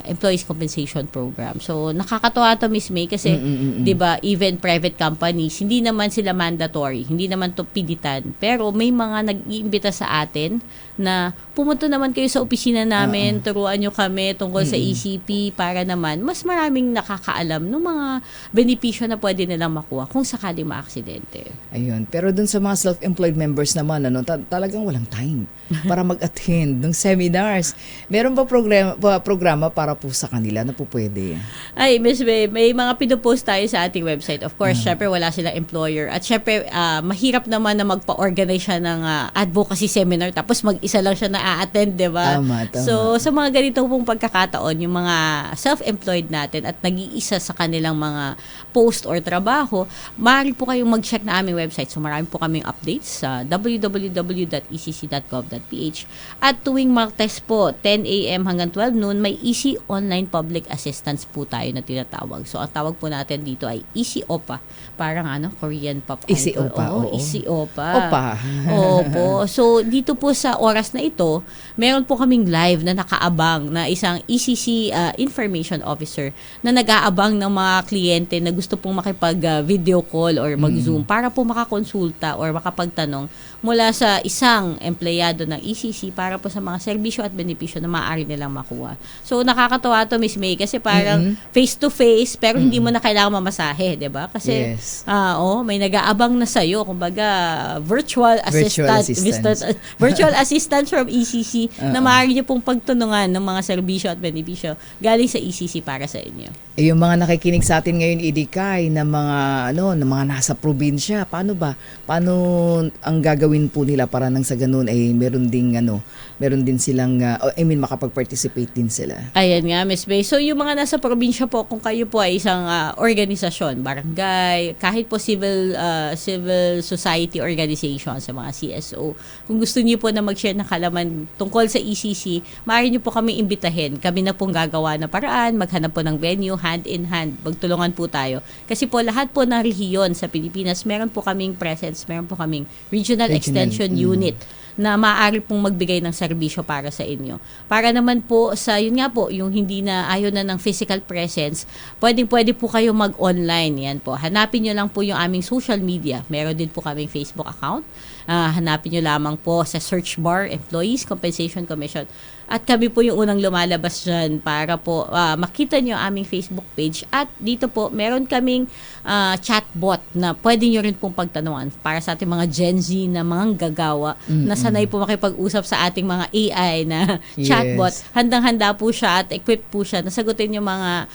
Employees Compensation Program. So, nakakatuwa to, Miss May, kasi, di ba, even private companies, hindi naman sila mandatory, hindi naman to pilitan, pero may mga nag-iimbita sa atin na pumunta naman kayo sa opisina namin, turuan nyo kami tungkol sa ECP para naman mas maraming nakakaalam ng mga benepisyo na pwede nilang makuha kung sakaling maaksidente. Ayun. Pero dun sa mga self-employed members naman, talagang walang time para mag-attend ng seminars. Meron ba programa para po sa kanila na po pwede? Ay, Miss May, may mga pinupost tayo sa ating website. Of course, syempre wala silang employer. At syempre, mahirap naman na magpa-organize siya ng advocacy seminar tapos mag-isa isa lang siya na-attend, di ba? Tama. So, sa mga ganito pong pagkakataon, yung mga self-employed natin at nag-iisa sa kanilang mga post or trabaho, maaari po kayong mag-check na aming website. So, marami po kaming updates sa www.ecc.gov.ph. At tuwing Martes po, 10 a.m. hanggang 12 noon, may EC Online Public Assistance po tayo na tinatawag. So, ang tawag po natin dito ay EC OPA. Parang Korean pop idol. EC OPA, oo. EC OPA. Opa. Opo. So, dito po sa oras na ito, meron po kaming live na nakaabang na isang ECC Information Officer na nag-aabang ng mga kliyente na gusto pong makipag-video call or mag-Zoom para po makakonsulta or makapagtanong mula sa isang empleyado ng ECC para po sa mga serbisyo at benepisyo na maaari nilang makuha. So, nakakatawa to, Miss May, kasi parang face-to-face pero hindi mo na kailangan mamasahe, di ba? Kasi, Yes. may nag-aabang na sa'yo, kumbaga, virtual assistant from ECC na maaari niyo pong pagtunungan ng mga serbisyo at benepisyo galing sa ECC para sa inyo. Yung mga nakikinig sa atin ngayon, Idikay, na mga na mga nasa probinsya, paano ba? Paano ang gagawin po nila para nang sa ganun ay meron din silang makapag-participate din sila. Ayan nga, Miss Bay. So yung mga nasa probinsya po, kung kayo po ay isang organisasyon, barangay, kahit po civil society organization sa mga CSO, kung gusto niyo po na mag-share ng kalaman tungkol sa ECC, maaari niyo po kami imbitahin. Kami na pong gagawa ng paraan, maghanap po ng venue, hand in hand, magtulungan po tayo. Kasi po lahat po ng rehiyon sa Pilipinas, meron po kaming presence, meron po kaming regional extension unit na maaari pong magbigay ng serbisyo para sa inyo. Para naman po sa, yun nga po, yung hindi na ayaw na ng physical presence, pwede po kayo mag-online. Yan po. Hanapin nyo lang po yung aming social media. Meron din po kaming Facebook account. Hanapin nyo lamang po sa search bar, Employees Compensation Commission. At kami po yung unang lumalabas dyan para po makita nyo ang aming Facebook page. At dito po, meron kaming chatbot na pwede nyo rin pong pagtanungan para sa ating mga Gen Z na mga gagawa na sanay po makipag-usap sa ating mga AI na chatbot. Handang-handa po siya at equipped po siya na sagutin yung mga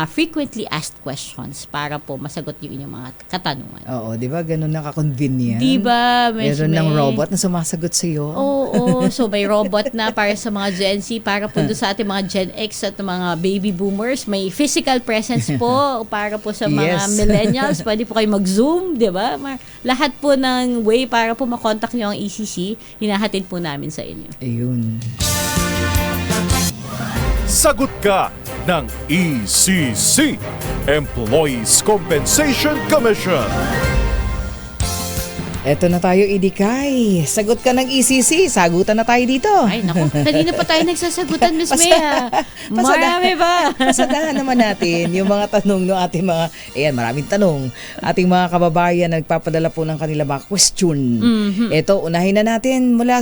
frequently asked questions para po masagot yung inyong mga katanungan. Oo, di ba? Ganun naka-convenient. Di ba, Meron ng robot na sumasagot sa iyo. Oo, so may robot na para sa mga Gen Z, para po doon sa ating mga Gen X at mga baby boomers. May physical presence po para po sa mga millennials. Pwede po kayo mag-Zoom, di ba? Lahat po ng way para po makontak nyo ang ECC, hinahatid po namin sa inyo. Ayun. Sagot ka ng ECC, Employees Compensation Commission. Eto na tayo, Idikay. Sagot ka ng ECC. Sagutan na tayo dito. Ay, naku. Kanina pa tayo nagsasagutan, Miss Mea. Marami ba? Pasadahan naman natin yung mga tanong ng ating mga, maraming tanong. Ating mga kababayan nagpapadala po ng kanila mga question. Eto, unahin na natin mula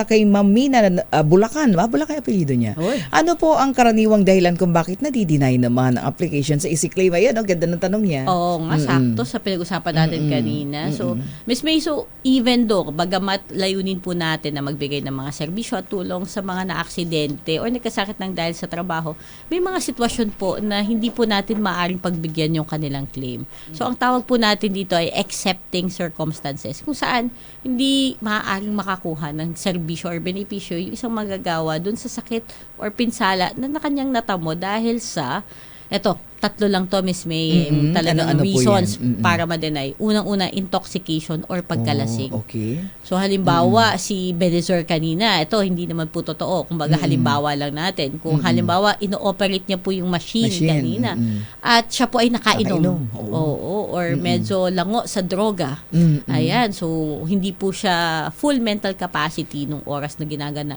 kay Ma'am Mina, Bulacan. Bulacan yung apelido niya. Oy. Ano po ang karaniwang dahilan kung bakit nadi-deny naman ang application sa EC Claim? Ayan, ganda ng tanong niya. Oo nga, sakto sa pinag-usapan natin kanina. So, Miss May, so even though, bagamat layunin po natin na magbigay ng mga serbisyo at tulong sa mga na-aksidente o nagkasakit ng dahil sa trabaho, may mga sitwasyon po na hindi po natin maaaring pagbigyan yung kanilang claim. So ang tawag po natin dito ay accepting circumstances, kung saan hindi maaaring makakuha ng serbisyo or benepisyo yung isang magagawa dun sa sakit or pinsala na kanyang natamo dahil sa, eto, tatlo lang to, Miss May, talagang Ano reasons po yan? para ma-deny. Unang-una, intoxication or pagkalasing. Oh, okay. So halimbawa, si Benezor kanina, ito hindi naman po totoo. Kumbaga halimbawa lang natin. Kung halimbawa, ino-operate niya po yung machine kanina at siya po ay nakainom. Oo. Or medyo lango sa droga. Ayan. So hindi po siya full mental capacity nung oras na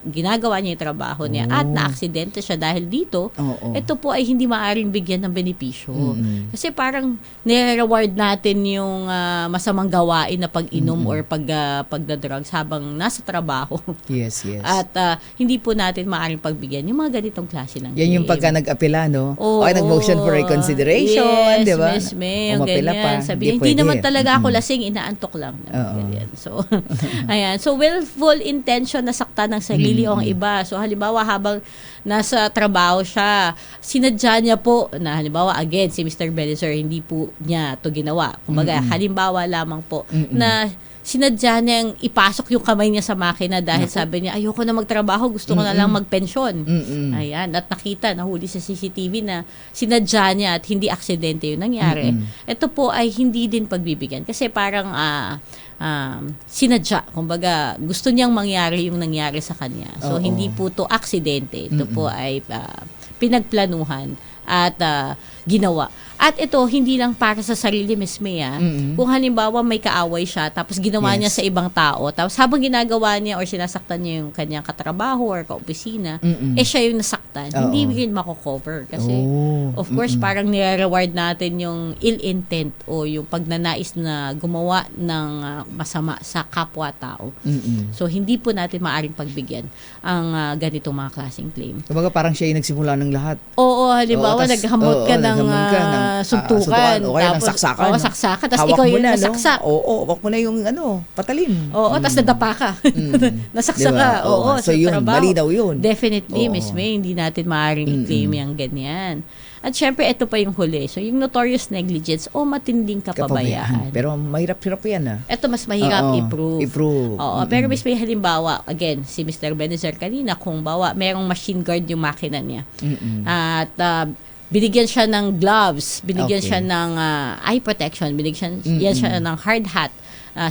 ginagawa niya yung trabaho niya at na-aksidente siya dahil dito. Ito po ay hindi maaaring bigyan ng benepisyo. Kasi parang nire-reward natin yung masamang gawain na pag-inom or pagda-drugs habang nasa trabaho. Yes. At hindi po natin maaaring pagbigyan yung mga ganitong klase ng Yan yung claim. pagka nag-apela, no? Oo. O nag-motion for reconsideration, di ba? Yes, Miss May, yung Umapela ganyan. pa. Sabi, hindi naman talaga ako lasing, inaantok lang. Ganyan. So, ayan. So, willful intention na sakta ng sarili o ang iba. So, halimbawa, habang nasa trabaho siya, sinadya niya po, na halimbawa, halimbawa, again, si Mr. Belizer, hindi po niya to ginawa. Kumbaga, halimbawa lamang po na sinadya niyang ipasok yung kamay niya sa makina dahil sabi niya, ayoko na magtrabaho, gusto ko na lang magpensyon. Ayan, at nakita, nahuli sa CCTV na sinadya niya at hindi aksidente yung nangyari. Ito po ay hindi din pagbibigyan kasi parang sinadya. Kumbaga, gusto niyang mangyari yung nangyari sa kanya. So, hindi po to aksidente. Ito po ay pinagplanuhan at ginawa. At ito, hindi lang para sa sarili, Miss May. Kung halimbawa may kaaway siya, tapos ginawa niya sa ibang tao, tapos habang ginagawa niya or sinasaktan niya yung kanyang katrabaho or kaopisina, siya yung nasaktan. Hindi rin mako-cover. Kasi, of course, parang nire-reward natin yung ill intent o yung pagnanais na gumawa ng masama sa kapwa-tao. So, hindi po natin maaring pagbigyan ang ganitong mga klaseng claim. Kumbaga parang siya yung nagsimula ng lahat. Oo, halimbawa, naghamot ka ng suntukan. O kaya ng saksakan. Oo, saksakan. Tapos Hawak ikaw mo yung na, nasaksak. Oo, hawak mo na yung patalim. Oo, tapos nadapa ka. Nasaksak Diba? ka. Oo, So sa yun, trabaho. mali daw yun. Definitely, Oo. Miss May, hindi natin maaaring i-claim yung ganyan. At syempre, ito pa yung huli. So, yung notorious negligence o matinding kapabayaan. Pero mahirap-hirap yan Ito mas mahirap Oo, i-prove. Oo, pero Miss May, halimbawa, again, si Mr. Benizer kanina, kung bawa, merong machine guard yung makina niya. At binigyan siya ng gloves, binigyan siya ng eye protection, binigyan siya ng hard hat.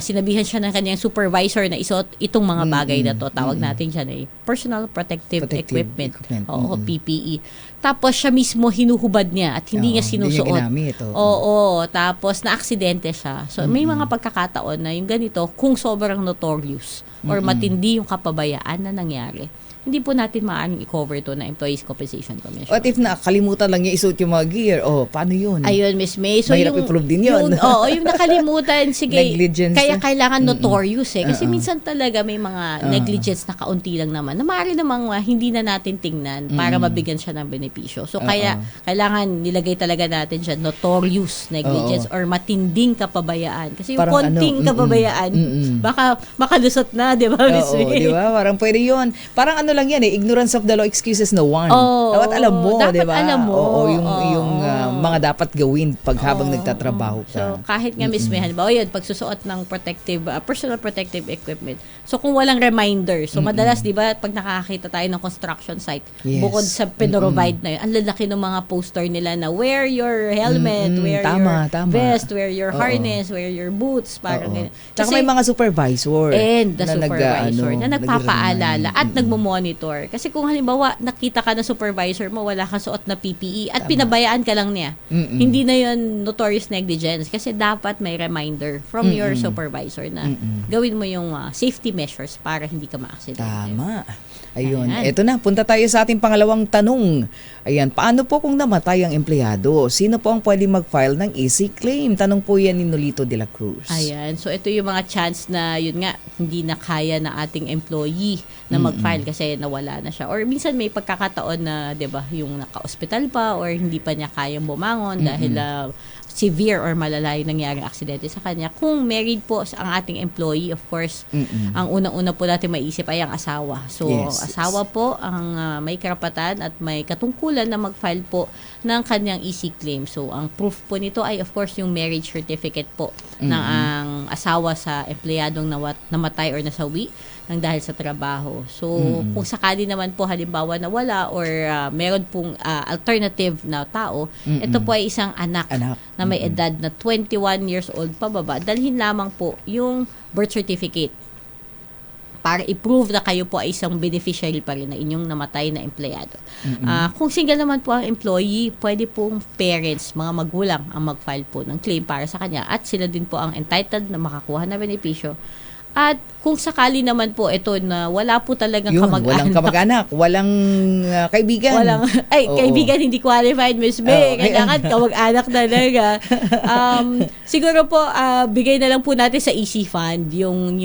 Sinabihan siya ng kanyang supervisor na isuot itong mga bagay na to. Tawag natin siya na personal protective equipment. Oo, PPE. Tapos siya mismo hinuhubad niya at hindi niya sinusuot. Hindi niya ginamit. Oo, tapos na-aksidente siya. So may mga pagkakataon na yung ganito, kung sobrang notorious or matindi yung kapabayaan na nangyari, hindi po natin maaaring i-cover to na Employees Compensation Commission. What if nakalimutan lang niya isuot yung mga gear? Paano yun? Ayun, Miss May. So Mahirap i-prove din yun. Yung nakalimutan, sige, Negligence. kaya kailangan notorious Kasi minsan talaga may mga negligence na kaunti lang naman na maaari namang hindi na natin tingnan para mabigyan siya ng benepisyo. So kaya kailangan nilagay talaga natin siya notorious negligence or matinding kapabayaan. Kasi yung Parang konting kapabayaan, baka makalusot na, di ba, Miss Oo, May? di ba? Parang pwede yun. Parang lang yan ignorance of the law, excuses no one. Dapat alam mo, dapat di ba? alam mo. Oo, yung mga dapat gawin pag habang nagtatrabaho ka. So, kahit nga Miss May, halimbawa yun, pagsusuot ng personal protective equipment. So, kung walang reminder, so madalas, di ba, pag nakakita tayo ng construction site, Yes. bukod sa pinrovide na yun, ang lalaki ng mga poster nila na wear your helmet, wear Tama. your vest, wear your harness, wear your boots, parang ganyan. Tsaka may mga supervisor And the na supervisor na nagpapaalala at nagre-remind. nagmo-monitor. Kasi kung halimbawa nakita ka ng supervisor mo, wala kang suot na PPE at pinabayaan ka lang niya, hindi na yun notorious negligence kasi dapat may reminder from your supervisor na gawin mo yung safety measures para hindi ka ma-accident. Tama. Ayun. Ayan. Eto na, punta tayo sa ating pangalawang tanong. Ayan, paano po kung namatay ang empleyado? Sino po ang pwede mag-file ng easy claim? Tanong po yan ni Nolito de la Cruz. Ayan. So, ito yung mga chance na, yun nga, hindi na kaya na ating employee na mag-file kasi nawala na siya. Or minsan may pagkakataon na, di ba, yung naka-hospital pa or hindi pa niya kayang bumangon dahil severe or malala yung nangyaring aksidente sa kanya. Kung married po ang ating employee, of course, ang unang-una po natin maisip ay ang asawa. So, Yes. asawa po ang may karapatan at may katungkulan na mag-file po ng kanyang easy claim. So, ang proof po nito ay, of course, yung marriage certificate po ng ang asawa sa empleyadong namatay or nasawi ng dahil sa trabaho. So, kung sakali naman po halimbawa na wala or meron pong alternative na tao, ito po ay isang anak. Na may edad na 21 years old pababa, dalhin lamang po yung birth certificate para i-prove na kayo po ay isang beneficiary pa rin na inyong namatay na empleyado. Kung single naman po ang employee, pwede pong parents, mga magulang ang mag-file po ng claim para sa kanya at sila din po ang entitled na makakuha na benepisyo. At kung sakali naman po ito na wala po talagang kamag-anak. Walang kamag-anak, walang kaibigan. Kaibigan hindi qualified, Miss May. Kailangan kamag-anak talaga. Siguro po, bigay na lang po natin sa easy fund yung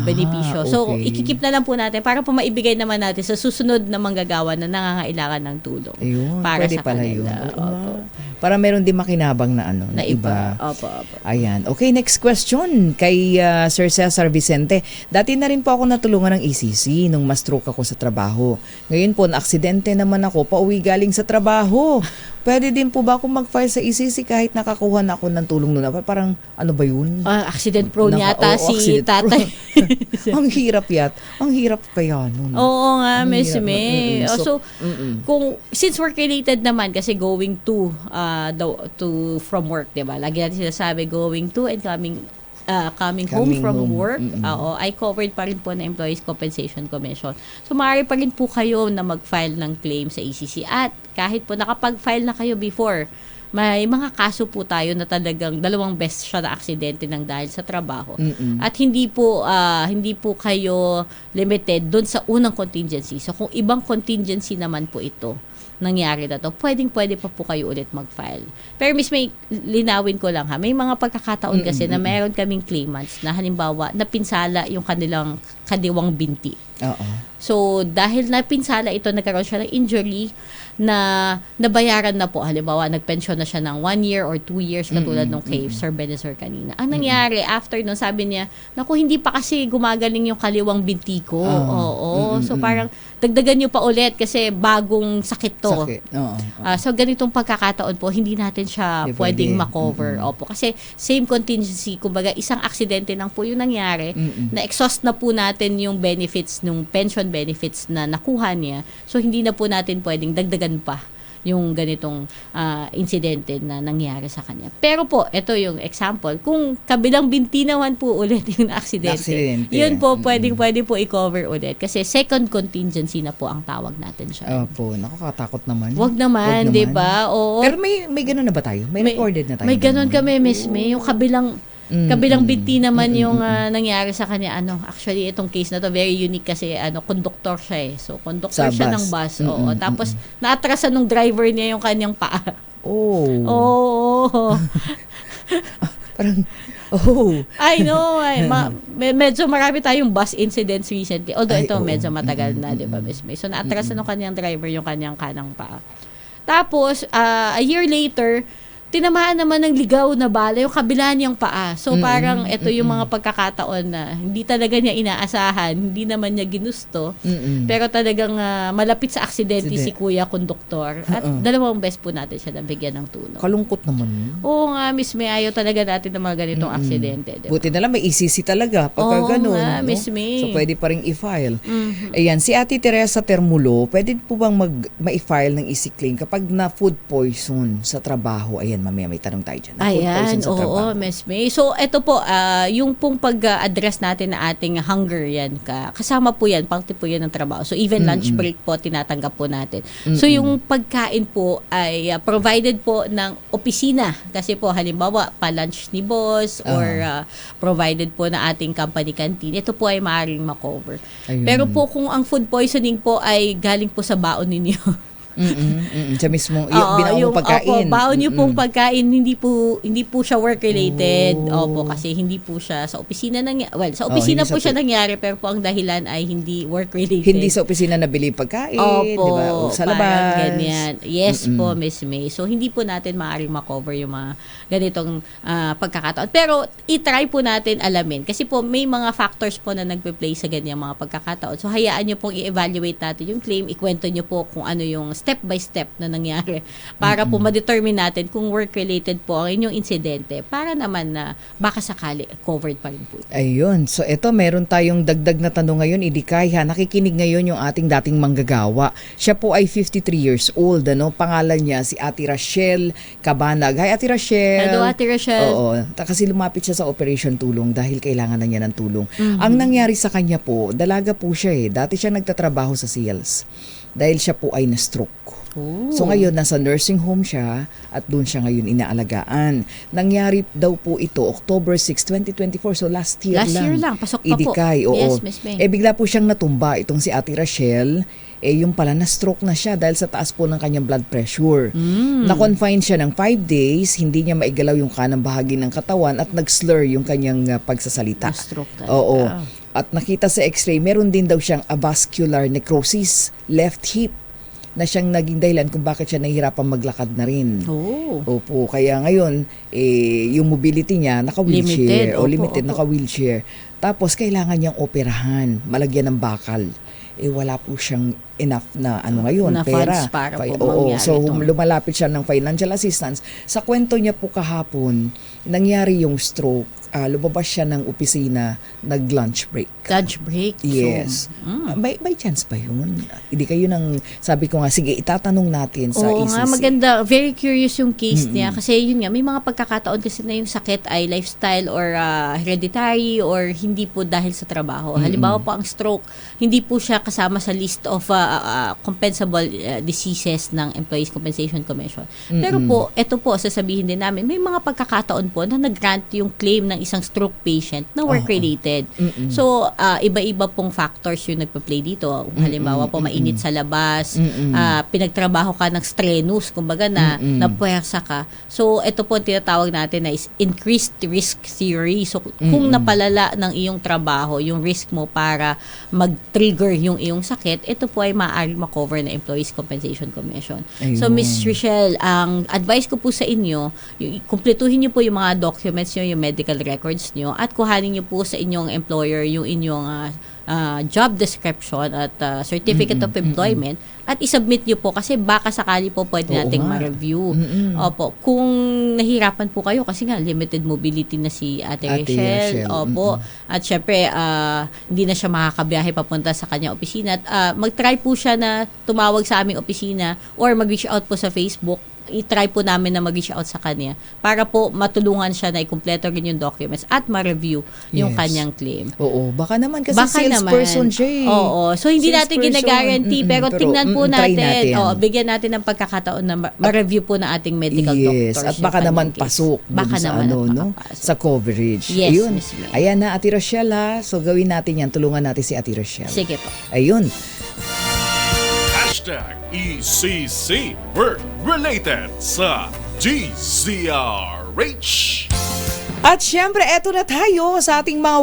benepisyo. So, okay. ikikip na lang po natin para po maibigay naman natin sa susunod na manggagawa na nangangailangan ng tulong. Ayun, para pwede sa pala kanila. yun. Opo. Para meron din makinabang na Na iba. Opo. Ayan. Okay, next question kay Sir Cesar Vicente. Dati na rin po ako natulungan ng ECC nung ma-stroke ako sa trabaho. Ngayon po, na-aksidente naman ako, pauwi galing sa trabaho. Pwede din po ba ako mag-file sa ECC kahit nakakuha na ako ng tulong noon? Parang, ano ba yun? Accident prone yata si accident tatay. Ang hirap Ang hirap kaya nun. Oo nga, Ang Miss hirap. May. So, Since work related naman kasi going to from work, 'di ba? Lagi natin sinasabi going to and coming home Coming from home. work. Oo, ay covered pa rin po na Employees Compensation Commission. So maaari pa rin po kayo na mag-file ng claim sa ECC at kahit po nakapag-file na kayo before, may mga kaso po tayo na talagang 2 beses siya na aksidente ng dahil sa trabaho. At hindi po kayo limited doon sa unang contingency. So kung ibang contingency naman po ito nangyari na to, pwede pa po kayo ulit mag-file. Pero Miss May, linawin ko lang ha, may mga pagkakataon kasi na meron kaming claimants na halimbawa napinsala yung kanilang kadiwang binti. Oo. So, dahil napinsala ito, nagkaroon siya ng injury na nabayaran na po. Halimbawa, nagpensyon na siya ng 1 year or 2 years katulad nung kay Sir Benezor kanina. Ang nangyari, after nun, sabi niya, naku, hindi pa kasi gumagaling yung kaliwang binti ko. Oo. So, parang dagdagan nyo pa ulit kasi bagong sakit to. Sakit. Oo. So, ganitong pagkakataon po, hindi natin siya Hindi pwedeng pwede. makover. Opo. Kasi same contingency, kumbaga isang aksidente lang po yung nangyari, na-exhaust na po natin yung benefits, nung pension benefits na nakuha niya. So, hindi na po natin pwedeng dagdagan pa yung ganitong insidente na nangyari sa kanya. Pero po, ito yung example. Kung kabilang binti naman po ulit yung aksidente, yun po, pwede po i-cover ulit. Kasi second contingency na po ang tawag natin siya. Opo, nakakatakot naman. Wag naman, di ba? Oo. Pero may ganun na ba tayo? May recorded na tayo? May ganun kami, Miss May. Yung kabilang binti naman yung nangyari sa kanya. Actually, itong case na to very unique kasi conductor siya eh. So, conductor Sa siya bus. ng bus. Oo. Tapos, naatrasan ng driver niya yung kanyang paa. Oh. Oo. Parang, I know. Medyo marami tayong bus incidents recently. Although Ay, ito oo. medyo matagal na, di ba, Miss May? So, naatrasan ng kanyang driver yung kanyang kanang paa. Tapos, a year later, tinamaan naman ng ligaw na bala yung kabila niyang paa. So parang ito yung mga pagkakataon na hindi talaga niya inaasahan, hindi naman niya ginusto. Pero talagang malapit sa aksidente si Kuya Konduktor. At 2 beses po natin siya nabigyan ng tulong. kalungkot naman yun. Oo nga, Miss May, ayaw talaga natin ng mga ganitong aksidente. Diba? Buti na lang may ECC talaga pagka Oo ganun. nga, no? Miss May. So pwede pa rin i-file. Ayan, si Ate Teresa Termulo, pwede po bang ma-file ng EC claim kapag na food poison sa trabaho? Ayan, mamaya may tanong tayo dyan. Na food poison sa trabaho. Miss May. So, ito po, yung pong pag-address natin na ating hunger yan, kasama po yan, pangti po yan ng trabaho. So, even lunch break po, tinatanggap po natin. So, yung pagkain po ay provided po ng opisina. Kasi po, halimbawa, pa-lunch ni boss or provided po na ating company canteen. Ito po ay maaaring makover. Ayun. Pero po, kung ang food poisoning po ay galing po sa baon ninyo, Sa mismo, yung binaong mong pagkain. Opo, baon niyo pong pagkain, hindi po siya work-related. Opo, kasi hindi po siya sa opisina sa opisina hindi po sa siya nangyari, pero po ang dahilan ay hindi work-related. Hindi sa opisina nabili pagkain, Opo, di ba? O sa labas. parang ganyan. Yes po, Miss May. So, hindi po natin maaaring makover yung mga ganitong pagkakataon. Pero, i-try po natin alamin. Kasi po, may mga factors po na nagpe-play sa ganyang mga pagkakataon. So, hayaan nyo pong i-evaluate natin yung claim. Ikwento nyo po kung ano yung step by step na nangyari para po ma-determine natin kung work-related po ang inyong insidente para naman na baka sakali covered pa rin po. Ayun. So, ito, meron tayong dagdag na tanong ngayon. Idikay, ha? Nakikinig ngayon yung ating dating manggagawa. Siya po ay 53 years old. Pangalan niya si Ate Rachel Cabanag. Hi, Ate Rachel. Hello, Ate Rachel. Oo. Kasi lumapit siya sa Operation Tulong dahil kailangan na niya ng tulong. Ang nangyari sa kanya po, dalaga po siya eh. Dati siya nagtatrabaho sa sales dahil siya po ay na-stroke. So ngayon, nasa nursing home siya at doon siya ngayon inaalagaan. Nangyari daw po ito October 6, 2024. So last year lang. Pasok pa Idikay, po. oo. Yes, Miss May. Bigla po siyang natumba itong si Ate Rachel. Yung pala na-stroke na siya dahil sa taas po ng kanyang blood pressure. Na-confine siya ng 5 days, hindi niya maigalaw yung kanang bahagi ng katawan at nag-slur yung kanyang pagsasalita. Na-stroke talaga. Oo. At nakita sa x-ray, meron din daw siyang avascular necrosis, left hip. na siyang naging dahilan kung bakit siya nahihirapang maglakad na rin. Oh. Opo, kaya ngayon, yung mobility niya, naka-wheelchair. Limited, opo. Naka-wheelchair. Tapos, kailangan niyang operahan, malagyan ng bakal. Wala po siyang enough na ngayon, Na pera. funds para po Oo, mangyari so ito. lumalapit siya ng financial assistance. Sa kwento niya po kahapon, nangyari yung stroke. Lumabas siya ng opisina, nag-lunch break. Lunch break. Yes. May chance pa yun? Hindi kayo sabi ko nga, sige, itatanong natin sa Oo ECC. nga, maganda. Very curious yung case niya. Kasi yun nga, may mga pagkakataon kasi na yung sakit ay lifestyle or hereditary or hindi po dahil sa trabaho. Halimbawa po ang stroke, hindi po siya kasama sa list of compensable diseases ng Employees Compensation Commission. Pero po, eto po, sasabihin din namin, may mga pagkakataon po na nag-grant yung claim ng isang stroke patient na work-related. So, iba-iba pong factors yung nagpa-play dito. Halimbawa po, mainit sa labas, pinagtrabaho ka ng strenuous, kumbaga na puwersa ka. So, ito po ang tinatawag natin na is increased risk theory. So, kung napalala ng iyong trabaho, yung risk mo para mag-trigger yung iyong sakit, ito po ay maaaring makover na Employees Compensation Commission. So, Ms. Richelle, ang advice ko po sa inyo, kumpletuhin niyo po yung mga documents niyo, yung medical records nyo at kuhanin nyo po sa inyong employer yung inyong job description at certificate of employment at isubmit nyo po kasi baka sakali po pwede nating ma-review. Opo. Kung nahirapan po kayo kasi nga limited mobility na si Ate Rachel. Opo. At syempre, hindi na siya makakabiyahe papunta sa kanyang opisina. At mag-try po siya na tumawag sa aming opisina or mag-reach out po sa Facebook. I-try po namin na mag-reach out sa kanya para po matulungan siya na i-kumpleto rin yung documents at ma-review yung kanyang claim. Oo, baka naman kasi salesperson siya eh. Oo, so hindi natin gina-guarantee pero tingnan po natin. Oo, bigyan natin ng pagkakataon na ma-review po ng ating medical doctors. At baka naman pasok baka sa naman sa coverage. Yes, Ayun. Miss May. Ayan na, Ate Rochelle ha. So gawin natin yan. Tulungan natin si Ate Rochelle. Sige po. Ayun. #ECC Work Related sa GZRH. At syempre, eto na tayo sa ating mga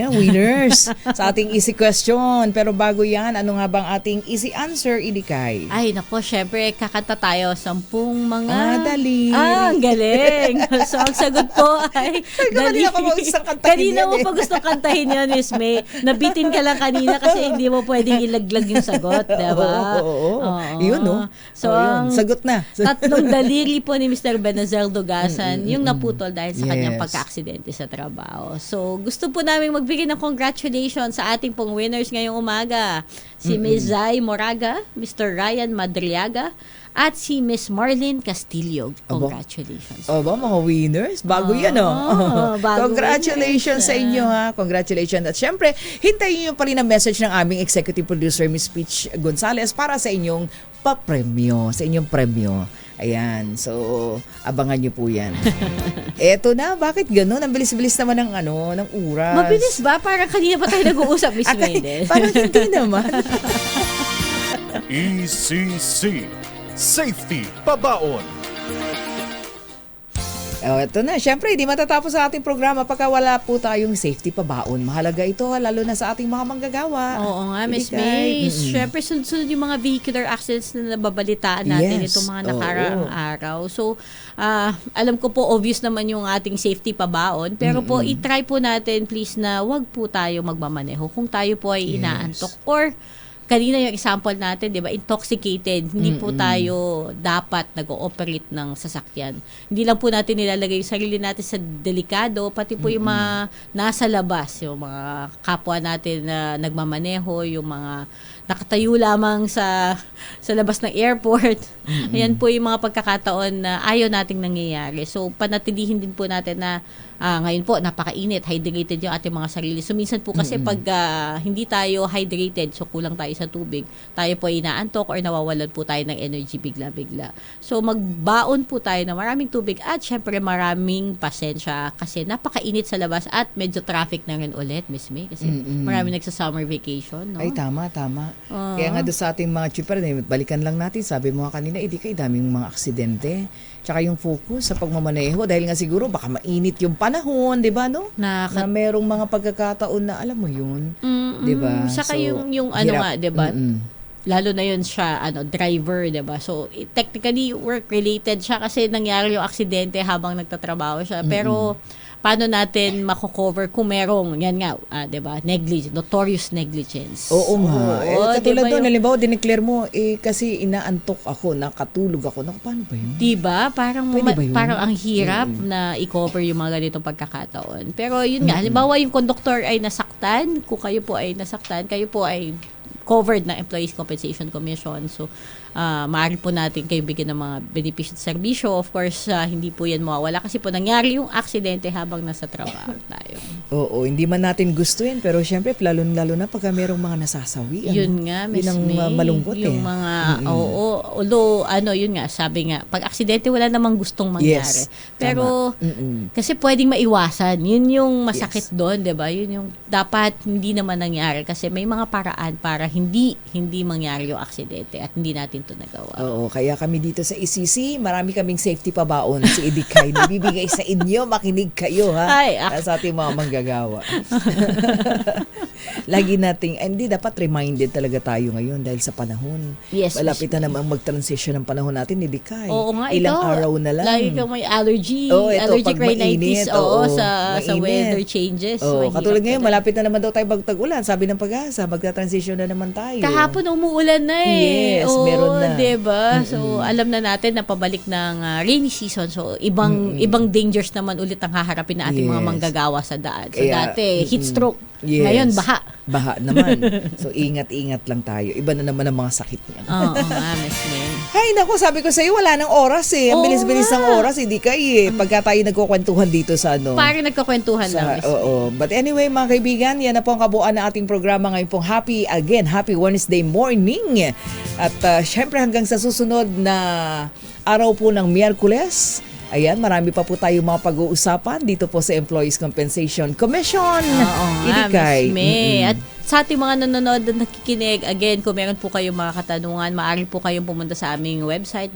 winners sa ating easy question. Pero bago yan, ano nga bang ating easy answer, Idikay? Ay, nako, syempre, kakanta tayo 10 mga... dali. Ang galing. So, ang sagot po ay... Kanina ko pa gustong kantahin Kanina yan mo pa gustong kantahin yun, Miss May. Nabitin ka lang kanina kasi hindi mo pwedeng ilaglag yung sagot, diba? Oo. Yun, no? So, yun. Sagot na. Tatlong daliri po ni Mr. Benazel Dugasan, yung naputol dahil sa kanyang Yes. pagka-aksidente sa trabaho. So, gusto po namin magbigay ng congratulations sa ating pong winners ngayong umaga. Si Ms. Zay Moraga, Mr. Ryan Madriaga, at si Miss Marlene Castillo. Congratulations. Mga winners. Bago yan, bago Congratulations winners. sa inyo, ha. Congratulations. At syempre, hintayin niyo pa rin ang message ng aming executive producer, Miss Peach Gonzalez, para sa inyong papremyo, sa inyong premyo. Ayan. So, abangan niyo po yan. Eto na. Bakit ganun? Ang bilis-bilis naman ng oras. Mabilis ba? Parang kanina pa tayo nag-uusap, Miss Maiden. Parang hindi naman. ECC Safety Pabaon. Ito na. Siyempre, di matatapos sa ating programa pagka wala po tayong safety pabaon. Mahalaga ito, lalo na sa ating mga manggagawa. Oo nga, Miss May. May. Siyempre, sunod-sunod yung mga vehicular accidents na nababalitaan natin itong mga nakaraang araw. So, alam ko po, obvious naman yung ating safety pabaon. Pero po, itry po natin, please, na wag po tayo magmamaneho kung tayo po ay inaantok or kanina yung example natin, 'di ba? Intoxicated. Hindi po tayo dapat nag-ooperate ng sasakyan. Hindi lang po natin nilalagay yung sarili natin sa delikado, pati po yung mga nasa labas, yung mga kapwa natin na nagmamaneho, yung mga nakatayo lamang sa labas ng airport. Ayan po yung mga pagkakataon na ayaw nating nangyayari. So, panatilihin din po natin na ngayon po, napakainit, hydrated yung ating mga sarili. So, minsan po kasi pag hindi tayo hydrated, so kulang tayo sa tubig, tayo po ay inaantok or nawawalan po tayo ng energy bigla-bigla. So, magbaon po tayo ng maraming tubig at syempre maraming pasensya kasi napakainit sa labas at medyo traffic na rin ulit, Miss May, kasi maraming nagsa-summer vacation, no? Ay, tama. Kaya nga doon sa ating mga chipper, balikan lang natin, sabi mo nga kanina, hindi kayo daming mga aksidente. Tsaka yung focus sa pagmamaneho dahil nga siguro baka mainit yung panahon, 'di ba, no? Na merong mga pagkakataon na alam mo 'yun, 'di ba? Saka So, yung ano hirap. nga, 'di ba? lalo na yun siya driver, 'di ba? So technically work related siya kasi nangyari yung aksidente habang nagtatrabaho siya. Pero paano natin mako-cover kung merong yan nga, 'di ba? Notorious negligence. Oo nga. Katulad diba doon, yung- halimbawa, dineclare mo, kasi inaantok ako, nakatulog ako. Naku, paano ba yun? Diba? Parang Pwede ba yun? parang ang hirap na i-cover yung mga ganitong pagkakataon. Pero yun nga, halimbawa yung conductor ay nasaktan, kung kayo po ay nasaktan, kayo po ay covered ng Employees Compensation Commission. So, maaari po natin kayo bigyan ng mga benepisyo at serbisyo. Of course, hindi po yan mawawala kasi po nangyari yung aksidente habang nasa trabaho tayo. Oo, hindi man natin gusto yun, pero syempre, lalo na pagka merong mga nasasawi. Yun nga, Miss Yun ang May. malungkot yung mga, oo. Although, yun nga, sabi nga, pag aksidente, wala namang gustong mangyari. Yes, Pero, kasi pwedeng maiwasan. Yun yung masakit doon, di ba? Yun yung dapat hindi naman nangyari kasi may mga paraan para hindi mangyari yung aksidente at hindi natin to nagawa. Oo, kaya kami dito sa ECC, marami kaming safety pabaon si Edikay na bibigay sa inyo. Makinig kayo, ha? Ay, Sa ating mga manggagawa. Lagi nating, hindi, dapat reminded talaga tayo ngayon dahil sa panahon. Yes, Malapit na namang mag-transition ng panahon natin, Edikay. Oo nga, Ilang ito. araw na lang. Lagi kang may allergy. Oo, ito, allergic pag mainit, rhinitis. Oo, oo, sa mainit. weather changes. Oo, Mahirap katulad ngayon, talaga. malapit na naman daw tayo magtag-ulan. Sabi ng Pag-asa, magta-transition na naman tayo. Kahapon umuulan na eh. Yes, Oo, meron na. diba? So, alam na natin na pabalik ng rainy season. So, ibang dangers naman ulit ang haharapin na ating mga Yes. manggagawa sa daan. So, Kaya, dati, heat stroke. Yes. Ngayon, baha. Baha naman. So, ingat-ingat lang tayo. Iba na naman ang mga sakit niya. Oo, nga, Miss May. Ay, naku, sabi ko sa'yo, wala nang oras eh. Ang Oo bilis-bilis nga. ng oras, hindi kayo eh. Pagka tayo nagkukwentuhan dito sa Parang nagkakwentuhan lang, Miss May. Oo. But anyway, mga kaibigan, yan na po ang kabuuan ng ating programa ngayon pong happy Wednesday morning. At syempre hanggang sa susunod na araw po ng Miyerkules, ayan, marami pa po tayo mga pag-uusapan dito po sa Employees Compensation Commission. Oo nga, Idikay. Miss May. At sa ating mga nanonood at nakikinig, again, kung meron po kayong mga katanungan, maaari po kayong pumunta sa aming website,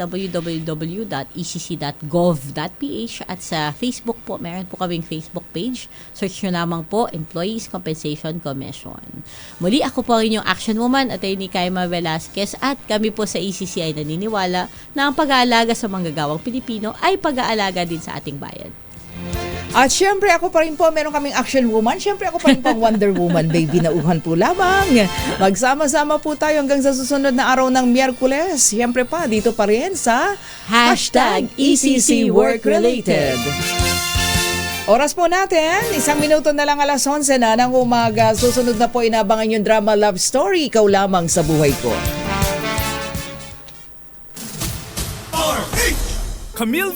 www.ecc.gov.ph, at sa Facebook po, meron po kaming Facebook page. Search nyo lamang po, Employees Compensation Commission. Muli, ako po ang inyong action woman, Atty. Kaima Velasquez, at kami po sa ECC ay naniniwala na ang pag-aalaga sa manggagawang Pilipino ay pag-aalaga din sa ating bayan. At syempre ako pa rin po, meron kaming action woman. Syempre ako pa rin po ang Wonder Woman, baby, nauhan po lamang. Magsama-sama po tayo hanggang sa susunod na araw ng Miyerkules. Syempre pa, dito pa rin sa #ECC Work Related. Oras po natin, 1 minuto na lang 11:00 na ng umaga. Susunod na po inabangan yung drama love story, Ikaw Lamang sa Buhay Ko. Camille